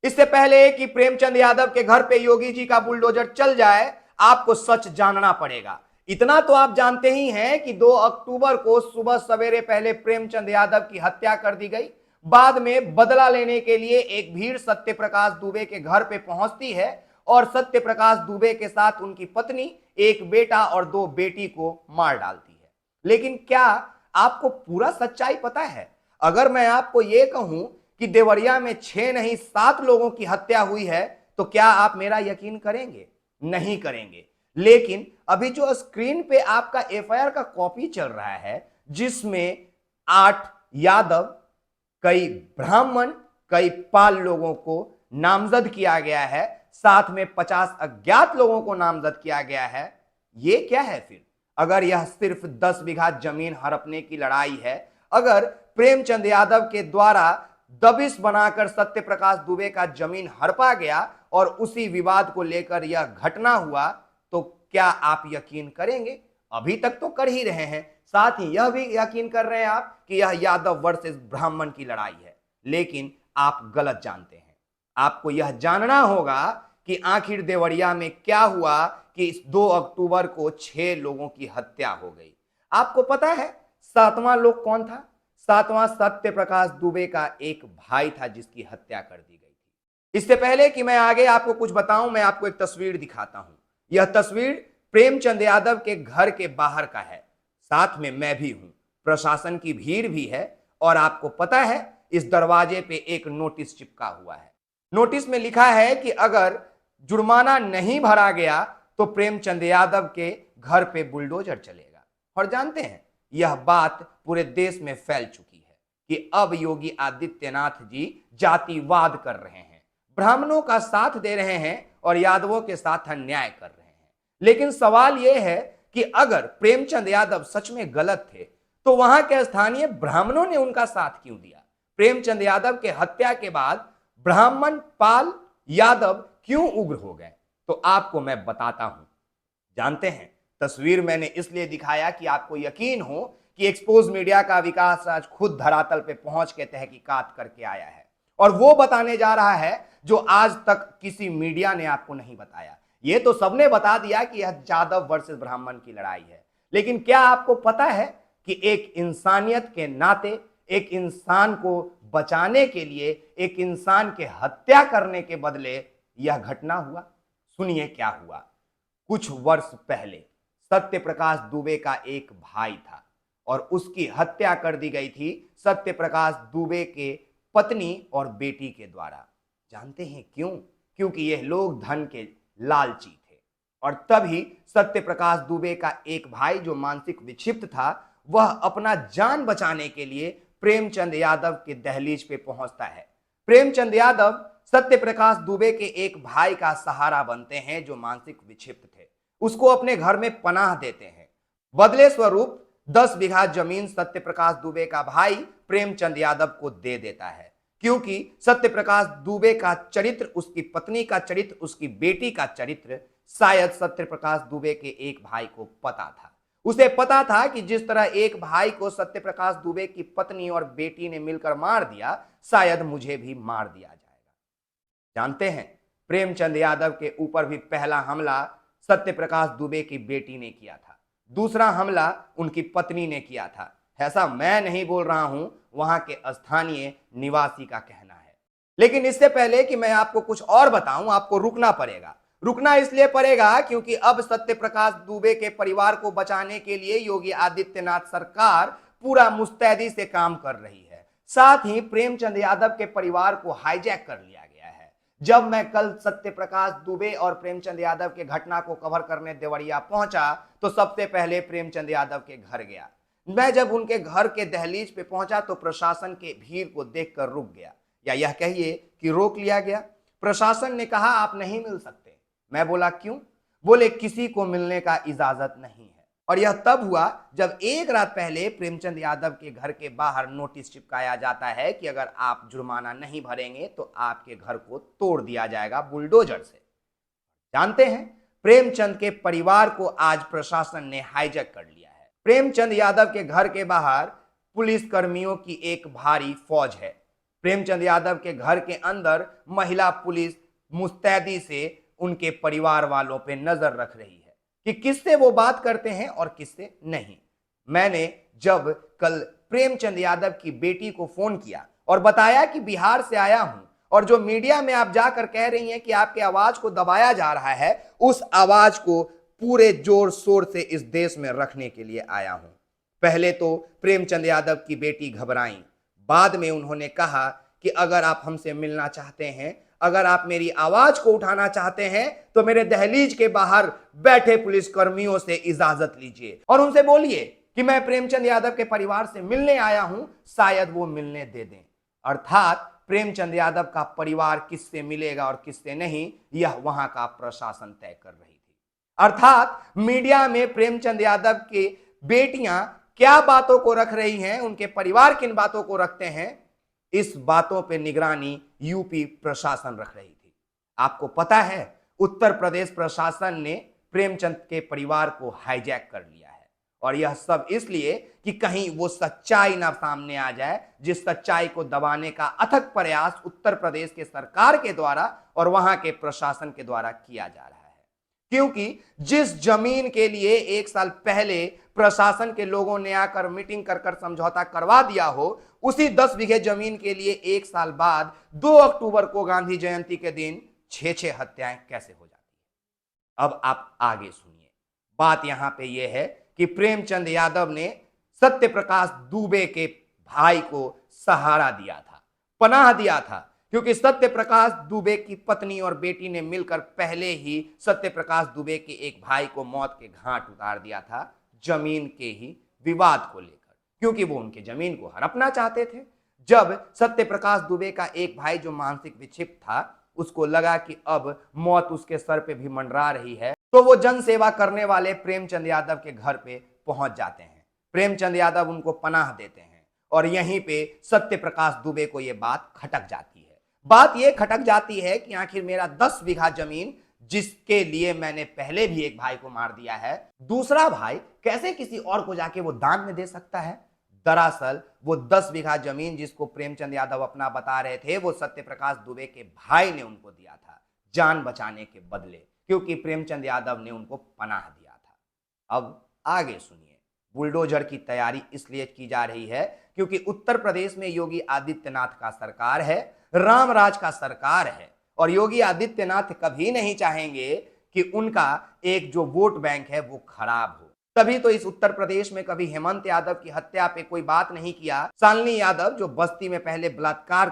इससे पहले कि प्रेमचंद यादव के घर पे योगी जी का बुलडोजर चल जाए, आपको सच जानना पड़ेगा। इतना तो आप जानते ही हैं कि 2 अक्टूबर को सुबह सवेरे पहले प्रेमचंद यादव की हत्या कर दी गई। बाद में बदला लेने के लिए एक भीड़ सत्य प्रकाश दुबे के घर पे पहुंचती है और सत्य प्रकाश दुबे के साथ उनकी पत्नी, एक बेटा और 2 बेटी को मार डालती है। लेकिन क्या आपको पूरा सच्चाई पता है? अगर मैं आपको यह कहूं कि देवरिया में 6 नहीं 7 लोगों की हत्या हुई है, तो क्या आप मेरा यकीन करेंगे? नहीं करेंगे। लेकिन अभी जो स्क्रीन पे आपका एफआईआर का कॉपी चल रहा है, जिसमें 8 यादव, कई ब्राह्मण, कई पाल लोगों को नामजद किया गया है, साथ में 50 अज्ञात लोगों को नामजद किया गया है, यह क्या है फिर? अगर यह सिर्फ 10 बीघा जमीन हड़पने की लड़ाई है, अगर प्रेमचंद यादव के द्वारा दबिश बनाकर सत्य प्रकाश दुबे का जमीन हड़पा गया और उसी विवाद को लेकर यह घटना हुआ, तो क्या आप यकीन करेंगे? अभी तक तो कर ही रहे हैं, साथ ही यह भी यकीन कर रहे हैं आप कि यह यादव वर्सेस ब्राह्मण की लड़ाई है। लेकिन आप गलत जानते हैं। आपको यह जानना होगा कि आखिर देवरिया में क्या हुआ कि इस 2 अक्टूबर को 6 लोगों की हत्या हो गई। आपको पता है 7वां लोग कौन था? 7वां सत्य प्रकाश दुबे का एक भाई था जिसकी हत्या कर दी गई थी। इससे पहले कि मैं आगे आपको कुछ बताऊं, मैं आपको एक तस्वीर दिखाता हूं। यह तस्वीर प्रेमचंद यादव के घर के बाहर का है। साथ में मैं भी हूं, प्रशासन की भीड़ भी है और आपको पता है इस दरवाजे पे एक नोटिस चिपका हुआ है। नोटिस में लिखा है कि अगर जुर्माना नहीं भरा गया तो प्रेमचंद यादव के घर पे बुलडोजर चलेगा। और जानते हैं यह बात पूरे देश में फैल चुकी है कि अब योगी आदित्यनाथ जी जातिवाद कर रहे हैं, ब्राह्मणों का साथ दे रहे हैं और यादवों के साथ अन्याय कर रहे हैं। लेकिन सवाल यह है कि अगर प्रेमचंद यादव सच में गलत थे तो वहां के स्थानीय ब्राह्मणों ने उनका साथ क्यों दिया? प्रेमचंद यादव के हत्या के बाद ब्राह्मण, पाल, यादव क्यों उग्र हो गए? तो आपको मैं बताता हूं। जानते हैं, तस्वीर मैंने इसलिए दिखाया कि आपको यकीन हो कि एक्सपोज मीडिया का विकास आज खुद धरातल पे पहुंच के तहकीकात करके आया है और वो बताने जा रहा है जो आज तक किसी मीडिया ने आपको नहीं बताया। ये तो सबने बता दिया कि यह यादव वर्सेस ब्राह्मण की लड़ाई है, लेकिन क्या आपको पता है कि एक इंसानियत के नाते, एक इंसान को बचाने के लिए, एक इंसान के हत्या करने के बदले यह घटना हुआ? सुनिए क्या हुआ। कुछ वर्ष पहले सत्य प्रकाश दुबे का एक भाई था और उसकी हत्या कर दी गई थी सत्य प्रकाश दुबे के पत्नी और बेटी के द्वारा। जानते हैं क्यों? क्योंकि यह लोग धन के लालची थे। और तभी सत्य प्रकाश दुबे का एक भाई जो मानसिक विक्षिप्त था, वह अपना जान बचाने के लिए प्रेमचंद यादव के दहलीज पे पहुंचता है। प्रेमचंद यादव सत्य प्रकाश दुबे के एक भाई का सहारा बनते हैं जो मानसिक विक्षिप्त थे, उसको अपने घर में पनाह देते हैं। बदले स्वरूप 10 बीघा जमीन सत्य प्रकाश दुबे का भाई प्रेमचंद यादव को दे देता है, क्योंकि सत्य प्रकाश दुबे का चरित्र, उसकी पत्नी का चरित्र, उसकी बेटी का चरित्र शायद सत्य प्रकाश दुबे के एक भाई को पता था। उसे पता था कि जिस तरह एक भाई को सत्य प्रकाश दुबे की पत्नी और बेटी ने मिलकर मार दिया, शायद मुझे भी मार दिया जाएगा। जानते हैं, प्रेमचंद यादव के ऊपर भी पहला हमला सत्य प्रकाश दुबे की बेटी ने किया था, दूसरा हमला उनकी पत्नी ने किया था। ऐसा मैं नहीं बोल रहा हूं, वहां के स्थानीय निवासी का कहना है। लेकिन इससे पहले कि मैं आपको कुछ और बताऊं, आपको रुकना पड़ेगा। रुकना इसलिए पड़ेगा क्योंकि अब सत्य प्रकाश दुबे के परिवार को बचाने के लिए योगी आदित्यनाथ सरकार पूरा मुस्तैदी से काम कर रही है। साथ ही प्रेमचंद यादव के परिवार को हाईजैक कर लिया गया है। जब मैं कल सत्य प्रकाश दुबे और प्रेमचंद यादव के घटना को कवर करने देवरिया पहुंचा तो सबसे पहले प्रेमचंद यादव के घर गया। मैं जब उनके घर के दहलीज पे पहुंचा तो प्रशासन के भीड़ को देखकर रुक गया, या यह कहिए कि रोक लिया गया। प्रशासन ने कहा आप नहीं मिल सकते। मैं बोला क्यों? बोले किसी को मिलने का इजाजत नहीं है। और यह तब हुआ जब एक रात पहले प्रेमचंद यादव के घर के बाहर नोटिस चिपकाया जाता है कि अगर आप जुर्माना नहीं भरेंगे तो आपके घर को तोड़ दिया जाएगा बुलडोजर से। जानते हैं, प्रेमचंद के परिवार को आज प्रशासन ने हाईजैक कर लिया है। प्रेमचंद यादव के घर के बाहर पुलिस कर्मियों की एक भारी फौज है। प्रेमचंद यादव के घर के अंदर महिला पुलिस मुस्तैदी से उनके परिवार वालों पे नजर रख रही है कि किससे वो बात करते हैं और किससे नहीं। मैंने जब कल प्रेमचंद यादव की बेटी को फोन किया और बताया कि बिहार से आया हूं और जो मीडिया में आप जाकर कह रही हैं कि आपके आवाज को दबाया जा रहा है, उस आवाज को पूरे जोर शोर से इस देश में रखने के लिए आया हूं। पहले तो प्रेमचंद यादव की बेटी घबराई, बाद में उन्होंने कहा कि अगर आप हमसे मिलना चाहते हैं, अगर आप मेरी आवाज को उठाना चाहते हैं, तो मेरे दहलीज के बाहर बैठे पुलिस कर्मियों से इजाजत लीजिए और उनसे बोलिए कि मैं प्रेमचंद यादव के परिवार से मिलने आया हूं, शायद वो मिलने दे दें। अर्थात प्रेमचंद यादव का परिवार किससे मिलेगा और किससे नहीं, यह वहां का प्रशासन तय कर रही थी। अर्थात मीडिया में प्रेमचंद यादव की बेटियां क्या बातों को रख रही हैं, उनके परिवार किन बातों को रखते हैं, इस बातों पे निगरानी यूपी प्रशासन रख रही थी। आपको पता है, उत्तर प्रदेश प्रशासन ने प्रेमचंद के परिवार को हाईजैक कर लिया है और यह सब इसलिए कि कहीं वो सच्चाई ना सामने आ जाए, जिस सच्चाई को दबाने का अथक प्रयास उत्तर प्रदेश के सरकार के द्वारा और वहां के प्रशासन के द्वारा किया जा रहा है। क्योंकि जिस जमीन के लिए 1 साल पहले प्रशासन के लोगों ने आकर मीटिंग कर समझौता करवा दिया हो, उसी 10 बीघे जमीन के लिए 1 साल बाद 2 अक्टूबर को गांधी जयंती के दिन 6 हत्याएं कैसे हो जाती है। अब आप आगे सुनिए। बात यहां पे यह है कि प्रेमचंद यादव ने सत्य प्रकाश दुबे के भाई को सहारा दिया था, पनाह दिया था, क्योंकि सत्य प्रकाश दुबे की पत्नी और बेटी ने मिलकर पहले ही सत्य प्रकाश दुबे के एक भाई को मौत के घाट उतार दिया था, जमीन के ही विवाद को लेकर, क्योंकि वो उनके जमीन को हड़पना चाहते थे। जब सत्य प्रकाश दुबे का एक भाई जो मानसिक विक्षिप्त था, उसको लगा कि अब मौत उसके सर पे भी मंडरा रही है, तो वो जन सेवा करने वाले प्रेमचंद यादव के घर पे पहुंच जाते हैं। प्रेमचंद यादव उनको पनाह देते हैं और यहीं पे सत्य प्रकाश दुबे को ये बात खटक जाती है। बात ये खटक जाती है कि आखिर मेरा 10 बीघा जमीन, जिसके लिए मैंने पहले भी एक भाई को मार दिया है, दूसरा भाई कैसे किसी और को जाके वो दान में दे सकता है। दरअसल वो 10 बीघा जमीन जिसको प्रेमचंद यादव अपना बता रहे थे, वो सत्य प्रकाश दुबे के भाई ने उनको दिया था जान बचाने के बदले, क्योंकि प्रेमचंद यादव ने उनको पनाह दिया था। अब आगे सुनिए। बुलडोजर की तैयारी इसलिए की जा रही है क्योंकि उत्तर प्रदेश में योगी आदित्यनाथ का सरकार है, रामराज का सरकार है और योगी आदित्यनाथ कभी नहीं चाहेंगे कि उनका एक जो वोट बैंक है वो खराब हो। तभी तो इस उत्तर प्रदेश में कभी हेमंत यादव की हत्या पे कोई बात नहीं किया। शालिनी यादव जो बस्ती में पहले बलात्कार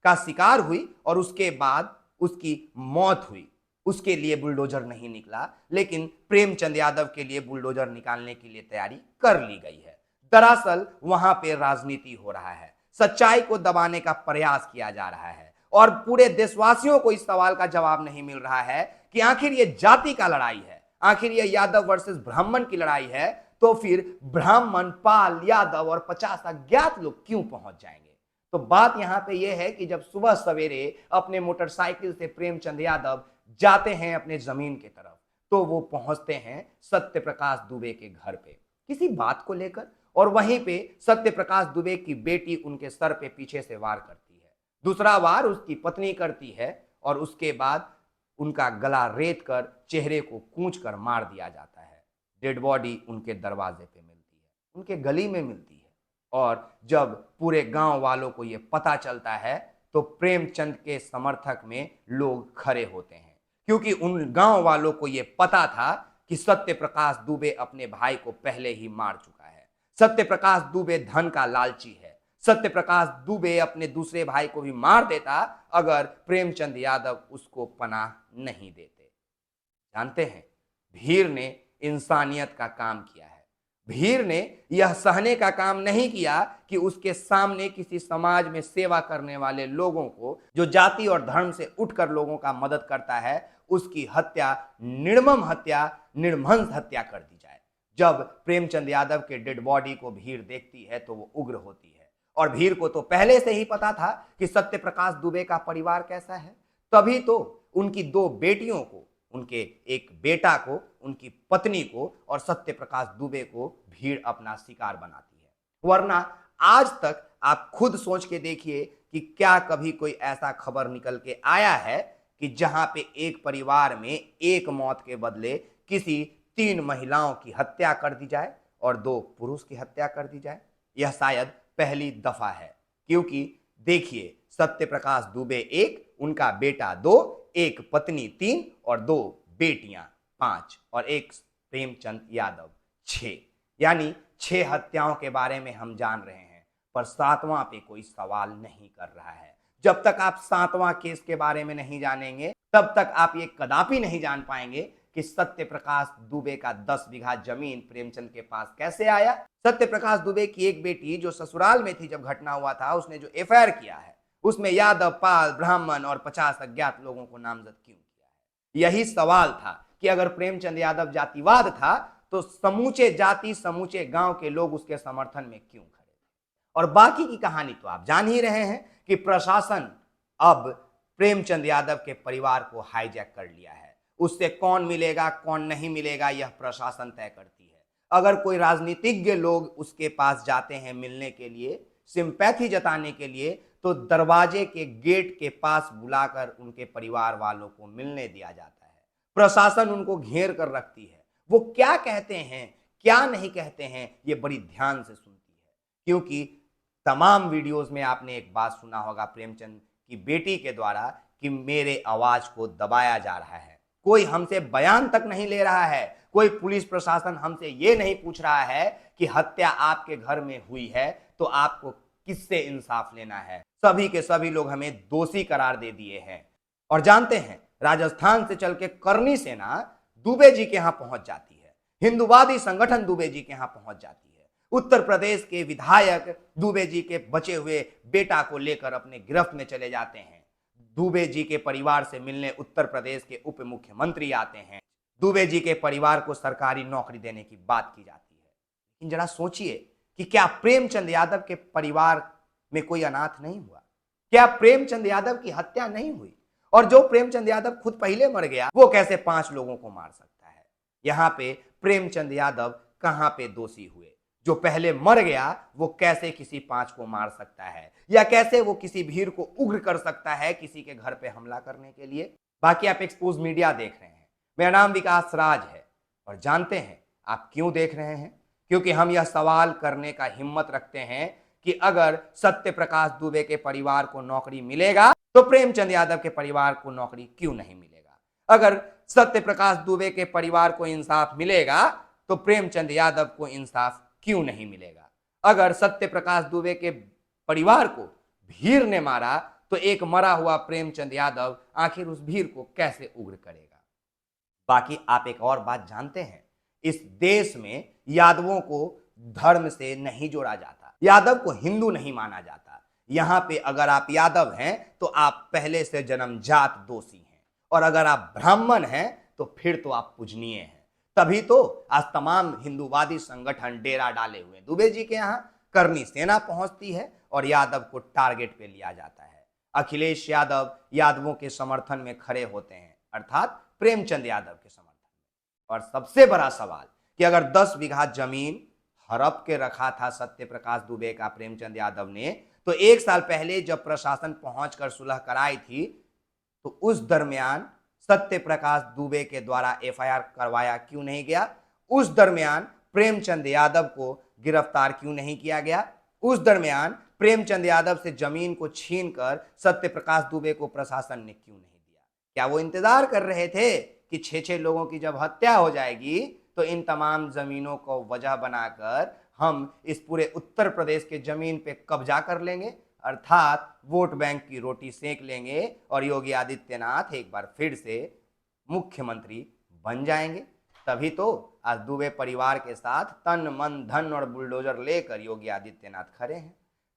का शिकार हुई और उसके बाद उसकी मौत हुई, उसके लिए बुलडोजर नहीं निकला, लेकिन प्रेमचंद यादव के लिए बुलडोजर निकालने के लिए तैयारी कर ली गई है। दरअसल वहां पे राजनीति हो रहा है, सच्चाई को दबाने का प्रयास किया जा रहा है और पूरे देशवासियों को इस सवाल का जवाब नहीं मिल रहा है कि आखिर ये जाति का लड़ाई है, आखिर ये यादव वर्सेस ब्राह्मण की लड़ाई है, तो फिर ब्राह्मण, पाल, यादव और 50 अज्ञात लोग क्यों पहुंच जाएंगे। तो बात यहां पे यह है कि जब सुबह सवेरे अपने मोटरसाइकिल से प्रेमचंद यादव जाते हैं अपने जमीन की तरफ, तो वो पहुंचते हैं सत्य प्रकाश दुबे के घर पे किसी बात को लेकर, और वहीं पे सत्य प्रकाश दुबे की बेटी उनके सर पे पीछे से वार करती है, दूसरा वार उसकी पत्नी करती है और उसके बाद उनका गला रेत कर चेहरे को कूच कर मार दिया जाता है। डेड बॉडी उनके दरवाजे पे मिलती है, उनके गली में मिलती है और जब पूरे गांव वालों को यह पता चलता है तो प्रेमचंद के समर्थक में लोग खड़े होते हैं, क्योंकि उन गांव वालों को यह पता था कि सत्य प्रकाश दुबे अपने भाई को पहले ही मार चुका है। सत्य प्रकाश दुबे धन का लालची है। सत्य प्रकाश दुबे अपने दूसरे भाई को भी मार देता अगर प्रेमचंद यादव उसको पनाह नहीं देते। जानते हैं, भीड़ ने इंसानियत का काम किया है। भीड़ ने यह सहने का काम नहीं किया कि उसके सामने किसी समाज में सेवा करने वाले लोगों को, जो जाति और धर्म से उठकर लोगों का मदद करता है, उसकी हत्या, निर्मम हत्या, निर्मंस हत्या कर दी जाए। जब प्रेमचंद यादव के डेड बॉडी को भीड़ देखती है तो वो उग्र होती है और भीड़ को तो पहले से ही पता था कि सत्य प्रकाश दुबे का परिवार कैसा है। तभी तो उनकी 2 बेटियों को, उनके एक बेटा को, उनकी पत्नी को और सत्य प्रकाश दुबे को भीड़ अपना शिकार बनाती है। वरना आज तक आप खुद सोच के देखिए कि क्या कभी कोई ऐसा खबर निकल के आया है कि जहां पे एक परिवार में एक मौत के बदले किसी 3 महिलाओं की हत्या कर दी जाए और 2 पुरुष की हत्या कर दी जाए। यह शायद पहली दफा है, क्योंकि देखिए, सत्य प्रकाश दुबे 1, उनका बेटा 2, एक पत्नी 3 और 2 बेटियां 5 और एक प्रेमचंद यादव 6, यानी 6 हत्याओं के बारे में हम जान रहे हैं। पर 7वां पे कोई सवाल नहीं कर रहा है। जब तक आप 7वां केस के बारे में नहीं जानेंगे, तब तक आप ये कदापि नहीं जान पाएंगे कि सत्य प्रकाश दुबे का 10 बीघा जमीन प्रेमचंद के पास कैसे आया। सत्य प्रकाश दुबे की एक बेटी जो ससुराल में थी जब घटना हुआ था, उसने जो एफआईआर किया है उसमें यादव, पाल, ब्राह्मण और 50 अज्ञात लोगों को नामजद क्यों किया है। यही सवाल था कि अगर प्रेमचंद यादव जातिवाद था तो समूचे जाति, समूचे गांव के लोग उसके समर्थन में क्यों खड़े थे। और बाकी की कहानी तो आप जान ही रहे हैं कि प्रशासन अब प्रेमचंद यादव के परिवार को हाईजैक कर लिया है। उससे कौन मिलेगा कौन नहीं मिलेगा यह प्रशासन तय करती है। अगर कोई राजनीतिज्ञ लोग उसके पास जाते हैं मिलने के लिए, सिंपैथी जताने के लिए, तो दरवाजे के गेट के पास बुलाकर उनके परिवार वालों को मिलने दिया जाता है। प्रशासन उनको घेर कर रखती है। वो क्या कहते हैं क्या नहीं कहते हैं ये बड़ी ध्यान से सुनती है, क्योंकि तमाम वीडियोस में आपने एक बात सुना होगा प्रेमचंद की बेटी के द्वारा कि मेरे आवाज को दबाया जा रहा है। कोई हमसे बयान तक नहीं ले रहा है, कोई पुलिस प्रशासन हमसे ये नहीं पूछ रहा है कि हत्या आपके घर में हुई है तो आपको किससे इंसाफ लेना है। सभी के सभी लोग हमें दोषी करार दे दिए हैं। और जानते हैं, राजस्थान से चल के करनी सेना दुबे जी के यहां पहुंच जाती है, हिंदुवादी संगठन दुबे जी के यहां पहुंच जाती है, उत्तर प्रदेश के विधायक दुबे जी के बचे हुए बेटा को लेकर अपने गिरफ्त में चले जाते हैं, दुबे जी के परिवार से मिलने उत्तर प्रदेश के उप मुख्यमंत्री आते हैं, दुबे जी के परिवार को सरकारी नौकरी देने की बात की जाती है। लेकिन जरा सोचिए कि क्या प्रेमचंद यादव के परिवार में कोई अनाथ नहीं हुआ? क्या प्रेमचंद यादव की हत्या नहीं हुई? और जो प्रेमचंद यादव खुद पहले मर गया, वो कैसे 5 लोगों को मार सकता है? यहां पे प्रेमचंद यादव कहां पे दोषी हुए? जो पहले मर गया वो कैसे किसी 5 को मार सकता है, या कैसे वो किसी भीड़ को उग्र कर सकता है किसी के घर पे हमला करने के लिए? बाकी आप एक्सपोज मीडिया देख रहे हैं। मेरा नाम विकास राज है और जानते हैं आप क्यों देख रहे हैं? क्योंकि हम यह सवाल करने का हिम्मत रखते हैं कि अगर सत्य प्रकाश दुबे के परिवार को नौकरी मिलेगा तो प्रेमचंद यादव के परिवार को नौकरी क्यों नहीं मिलेगा? अगर सत्य प्रकाश दुबे के परिवार को इंसाफ मिलेगा तो प्रेमचंद यादव को इंसाफ क्यों नहीं मिलेगा? अगर सत्य प्रकाश दुबे के परिवार को भीड़ ने मारा तो एक मरा हुआ प्रेमचंद यादव आखिर उस भीड़ को कैसे उग्र करेगा? बाकी आप एक और बात जानते हैं, इस देश में यादवों को धर्म से नहीं जोड़ा जाता, यादव को हिंदू नहीं माना जाता। यहां पे अगर आप यादव हैं तो आप पहले से जन्मजात दोषी हैं, और अगर आप ब्राह्मण हैं तो फिर तो आप पूजनीय हैं। तभी तो आज तमाम हिंदूवादी संगठन डेरा डाले हुए दुबे जी के यहाँ, करनी सेना पहुंचती है और यादव को टारगेट पे लिया जाता है। अखिलेश यादव यादवों के समर्थन में खड़े होते हैं, अर्थात प्रेमचंद यादव के समर्थन में। और सबसे बड़ा सवाल कि अगर 10 बीघा जमीन हड़प के रखा था सत्य प्रकाश दुबे का प्रेमचंद यादव ने, तो 1 साल पहले जब प्रशासन पहुंचकर सुलह कराई थी तो उस दरमियान सत्य प्रकाश दुबे के द्वारा एफआईआर करवाया क्यों नहीं गया? उस दरमियान प्रेमचंद यादव को गिरफ्तार क्यों नहीं किया गया? उस दरमियान प्रेमचंद यादव से जमीन को छीनकर सत्य प्रकाश दुबे को प्रशासन ने क्यों नहीं दिया? क्या वो इंतजार कर रहे थे कि 6-6 लोगों की जब हत्या हो जाएगी तो इन तमाम जमीनों को वजह बनाकर हम इस पूरे उत्तर प्रदेश के जमीन पे कब्जा कर लेंगे, अर्थात वोट बैंक की रोटी सेक लेंगे और योगी आदित्यनाथ एक बार फिर से मुख्यमंत्री बन जाएंगे? तभी तो आज दुबे परिवार के साथ तन मन धन और बुलडोजर लेकर योगी आदित्यनाथ खड़े हैं।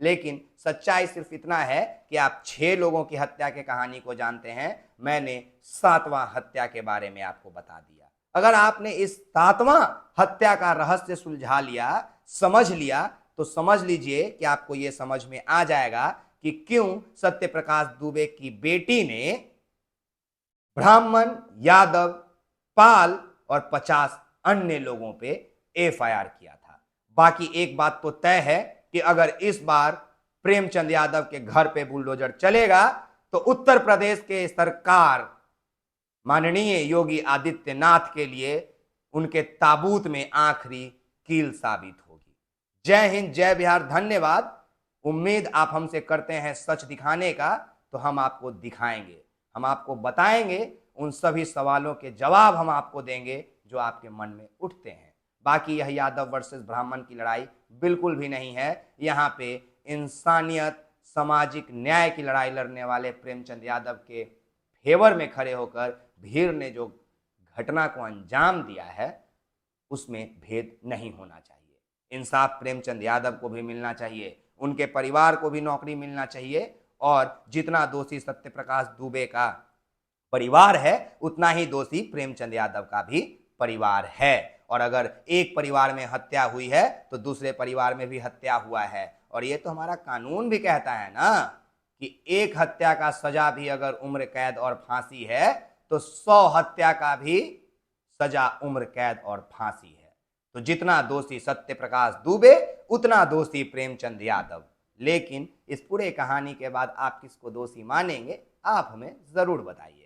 लेकिन सच्चाई सिर्फ इतना है कि आप 6 लोगों की हत्या की कहानी को जानते हैं, मैंने 7वां हत्या के बारे में आपको बता दिया। अगर आपने इस 7वां हत्या का रहस्य सुलझा लिया, समझ लिया, तो समझ लीजिए कि आपको यह समझ में आ जाएगा कि क्यों सत्य प्रकाश दुबे की बेटी ने ब्राह्मण, यादव, पाल और 50 अन्य लोगों पे एफआईआर किया था। बाकी एक बात तो तय है कि अगर इस बार प्रेमचंद यादव के घर पे बुलडोजर चलेगा तो उत्तर प्रदेश के सरकार माननीय योगी आदित्यनाथ के लिए उनके ताबूत में आखिरी कील साबित होगी। जय हिंद, जय बिहार, धन्यवाद। उम्मीद आप हमसे करते हैं सच दिखाने का, तो हम आपको दिखाएंगे, हम आपको बताएंगे, उन सभी सवालों के जवाब हम आपको देंगे जो आपके मन में उठते हैं। बाकी यह यादव वर्सेस ब्राह्मण की लड़ाई बिल्कुल भी नहीं है। यहाँ पे इंसानियत, सामाजिक न्याय की लड़ाई लड़ने वाले प्रेमचंद यादव के फेवर में खड़े होकर भीड़ ने जो घटना को अंजाम दिया है उसमें भेद नहीं होना चाहिए। इंसाफ प्रेमचंद यादव को भी मिलना चाहिए, उनके परिवार को भी नौकरी मिलना चाहिए, और जितना दोषी सत्यप्रकाश दुबे का परिवार है उतना ही दोषी प्रेमचंद यादव का भी परिवार है। और अगर एक परिवार में हत्या हुई है तो दूसरे परिवार में भी हत्या हुआ है। और ये तो हमारा कानून भी कहता है ना कि एक हत्या का सजा भी अगर उम्र कैद और फांसी है तो 100 हत्या का भी सजा उम्र कैद और फांसी है। तो जितना दोषी सत्यप्रकाश दुबे उतना दोषी प्रेमचंद यादव। लेकिन इस पूरे कहानी के बाद आप किसको दोषी मानेंगे, आप हमें जरूर बताइए।